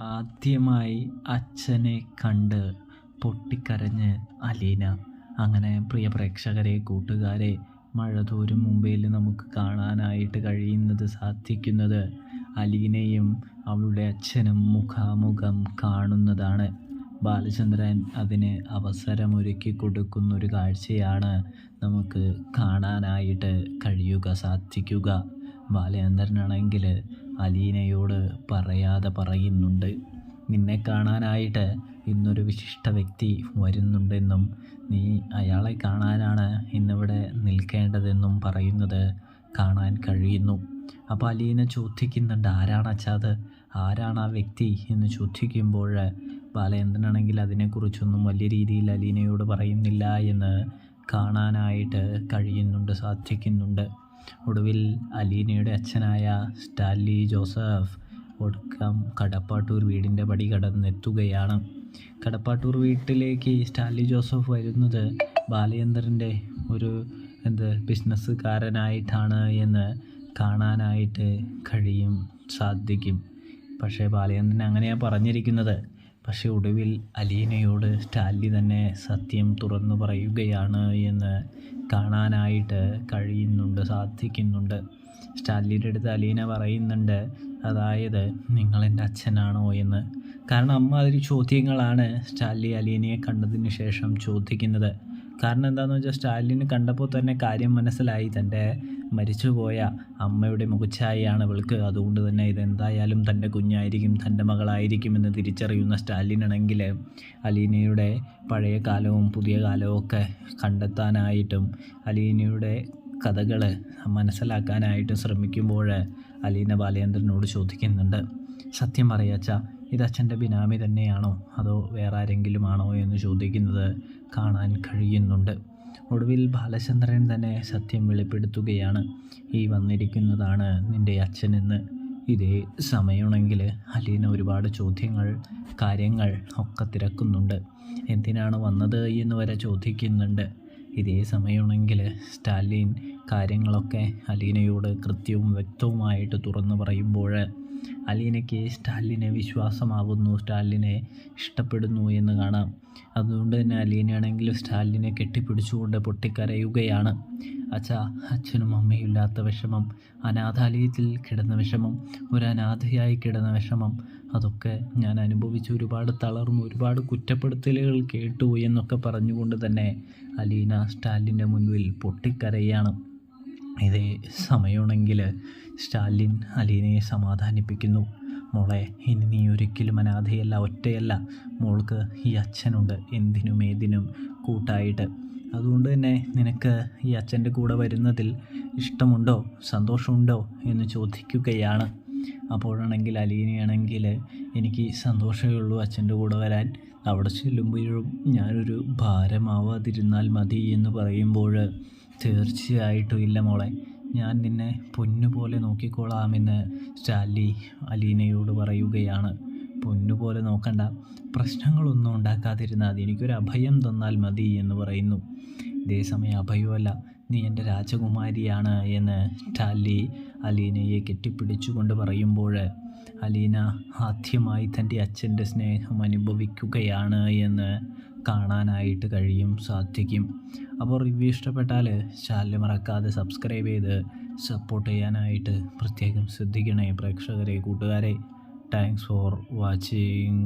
ആദ്യമായി അച്ഛനെ കണ്ട് പൊട്ടിക്കരഞ്ഞ് അലീന. അങ്ങനെ പ്രിയ പ്രേക്ഷകരെ, കൂട്ടുകാരെ, മഴതോരും മുംബൈയിൽ നമുക്ക് കാണാനായിട്ട് സാധിക്കുന്നത് അലീനയും അവളുടെ അച്ഛനും മുഖാമുഖം കാണുന്നതാണ്. ബാലചന്ദ്രൻ അതിന് അവസരമൊരുക്കി കൊടുക്കുന്നൊരു കാഴ്ചയാണ് നമുക്ക് കാണാനായിട്ട് സാധിക്കുക. ബാലചന്ദ്രനാണെങ്കിൽ അലീനയോട് പറയാതെ പറയുന്നുണ്ട്, നിന്നെ കാണാനായിട്ട് ഇന്നൊരു വിശിഷ്ട വ്യക്തി വരുന്നുണ്ടെന്നും നീ അയാളെ കാണാനാണ് ഇന്നിവിടെ നിൽക്കേണ്ടതെന്നും പറയുന്നത് കാണാൻ കഴിയുന്നു. അപ്പോൾ അലീന ചോദിക്കുന്നുണ്ട്, ആരാണ് അച്ഛാത്, ആരാണ് ആ വ്യക്തി എന്ന് ചോദിക്കുമ്പോൾ ബാലചന്ദ്രനാണെങ്കിൽ അതിനെക്കുറിച്ചൊന്നും വലിയ രീതിയിൽ അലീനയോട് പറയുന്നില്ല എന്ന് കാണാനായിട്ട് സാധിക്കുന്നുണ്ട്. ഒടുവിൽ അലീനയുടെ അച്ഛനായ സ്റ്റാൻലി ജോസഫ് ഒടുക്കം കടപ്പാട്ടൂർ വീടിൻ്റെ പടി കടന്നെത്തുകയാണ്. കടപ്പാട്ടൂർ വീട്ടിലേക്ക് സ്റ്റാൻലി ജോസഫ് വരുന്നത് ബാലചന്ദ്രൻ്റെ ഒരു ബിസിനസ്സുകാരനായിട്ടാണ് എന്ന് കാണാനായിട്ട് സാധിക്കും. പക്ഷേ ബാലചന്ദ്രൻ അങ്ങനെയാണ് പറഞ്ഞിരിക്കുന്നത്. പക്ഷേ ഒടുവിൽ അലീനയോട് സ്റ്റാൻലി തന്നെ സത്യം തുറന്നു പറയുകയാണ് എന്ന് കാണാനായിട്ട് സാധിക്കുന്നുണ്ട്. സ്റ്റാൻലിയുടെ അടുത്ത് അലീന പറയുന്നുണ്ട്, അതായത് നിങ്ങളെൻ്റെ അച്ഛനാണോ എന്ന്. കാരണം അമ്മാതിരി ചോദ്യങ്ങളാണ് സ്റ്റാൻലി അലീനയെ കണ്ടതിന് ശേഷം ചോദിക്കുന്നത്. കാരണം എന്താണെന്ന് വെച്ചാൽ സ്റ്റാൻലിന് കണ്ടപ്പോൾ തന്നെ കാര്യം മനസ്സിലായി, തൻ്റെ മരിച്ചുപോയ അമ്മയുടെ മുഖച്ഛായയാണ് ഇവൾക്ക്. അതുകൊണ്ട് തന്നെ ഇതെന്തായാലും തൻ്റെ കുഞ്ഞായിരിക്കും, തൻ്റെ മകളായിരിക്കുമെന്ന് തിരിച്ചറിയുന്ന സ്റ്റാൻലിനാണെങ്കിൽ അലീനയുടെ പഴയ കാലവും പുതിയ കാലവും ഒക്കെ കണ്ടെത്താനായിട്ടും അലീനയുടെ കഥകൾ മനസ്സിലാക്കാനായിട്ടും ശ്രമിക്കുമ്പോൾ അലീന ബാലചന്ദ്രനോട് ചോദിക്കുന്നുണ്ട്, സത്യം പറയാച്ച, ഇത് അച്ഛൻ്റെ ബിനാമി തന്നെയാണോ അതോ വേറെ ആരെങ്കിലും ആണോ എന്ന് ചോദിക്കുന്നത് കാണാൻ കഴിയുന്നുണ്ട്. ഒടുവിൽ ബാലചന്ദ്രൻ തന്നെ സത്യം വെളിപ്പെടുത്തുകയാണ്, ഈ വന്നിരിക്കുന്നതാണ് നിൻ്റെ അച്ഛനെന്ന്. ഇതേ സമയമാണെങ്കിൽ അലീന ഒരുപാട് കാര്യങ്ങൾ ഒക്കെ തിരക്കുന്നുണ്ട്. എന്തിനാണ് വന്നത് എന്ന് വരെ ചോദിക്കുന്നുണ്ട്. ഇതേ സമയമാണെങ്കിൽ സ്റ്റാലിൻ കാര്യങ്ങളൊക്കെ അലീനയോട് കൃത്യവും വ്യക്തവുമായിട്ട് തുറന്നു പറയുമ്പോൾ അലീനയ്ക്ക് സ്റ്റാലിനെ വിശ്വാസമാവുന്നു, സ്റ്റാലിനെ ഇഷ്ടപ്പെടുന്നു എന്ന് കാണാം. അതുകൊണ്ട് തന്നെ അലീനയാണെങ്കിൽ സ്റ്റാലിനെ കെട്ടിപ്പിടിച്ചുകൊണ്ട് പൊട്ടിക്കരയുകയാണ്. അച്ഛനും അമ്മയും ഇല്ലാത്ത വിഷമം, അനാഥാലയത്തിൽ കിടന്ന വിഷമം, ഒരു അനാഥയായി കിടന്ന വിഷമം, അതൊക്കെ ഞാൻ അനുഭവിച്ചു, ഒരുപാട് തളർന്നു, ഒരുപാട് കുറ്റപ്പെടുത്തലുകൾ കേട്ടു എന്നൊക്കെ പറഞ്ഞുകൊണ്ട് തന്നെ അലീന സ്റ്റാലിൻ്റെ മുൻപിൽ പൊട്ടിക്കരയാണ്. ഇതേ സമയമാണെങ്കിൽ സ്റ്റാലിൻ അലീനയെ സമാധാനിപ്പിക്കുന്നു, മോളെ, ഇനി നീ ഒരിക്കലും അനാഥയല്ല, ഒറ്റയല്ല, മോൾക്ക് ഈ അച്ഛനുണ്ട് എന്തിനും ഏതിനും കൂട്ടായിട്ട്. അതുകൊണ്ട് തന്നെ നിനക്ക് ഈ അച്ഛൻ്റെ കൂടെ വരുന്നതിൽ ഇഷ്ടമുണ്ടോ, സന്തോഷമുണ്ടോ എന്ന് ചോദിക്കുകയാണ്. അപ്പോഴാണെങ്കിൽ അലീനയാണെങ്കിൽ എനിക്ക് സന്തോഷമേ ഉള്ളൂ അച്ഛൻ്റെ കൂടെ വരാൻ, അവിടെ ചെല്ലുമ്പോഴും ഞാനൊരു ഭാരമാവാതിരുന്നാൽ മതി എന്ന് പറയുമ്പോൾ, തീർച്ചയായിട്ടും ഇല്ല മോളെ, ഞാൻ നിന്നെ പൊന്നുപോലെ നോക്കിക്കോളാമെന്ന് സ്റ്റാൻലി അലീനയോട് പറയുകയാണ്. പൊന്നുപോലെ നോക്കണ്ട, പ്രശ്നങ്ങളൊന്നും ഉണ്ടാക്കാതിരുന്നാൽ മതി, എനിക്കൊരു അഭയം തന്നാൽ മതി എന്ന് പറയുന്നു. ഇതേസമയം അഭയമല്ല, നീ എൻ്റെ രാജകുമാരിയാണ് എന്ന് സ്റ്റാൻലി അലീനയെ കെട്ടിപ്പിടിച്ചുകൊണ്ട് പറയുമ്പോൾ അലീന ആദ്യമായി തൻ്റെ അച്ഛൻ്റെ സ്നേഹം അനുഭവിക്കുകയാണ് എന്ന് കാണാനായിട്ട് സാധിക്കും. അപ്പോൾ റിവ്യൂ ഇഷ്ടപ്പെട്ടാൽ ചാനൽ മറക്കാതെ സബ്സ്ക്രൈബ് ചെയ്ത് സപ്പോർട്ട് ചെയ്യാനായിട്ട് പ്രത്യേകം ശ്രദ്ധിക്കണേ പ്രേക്ഷകരെ, കൂട്ടുകാരെ. Thanks for watching.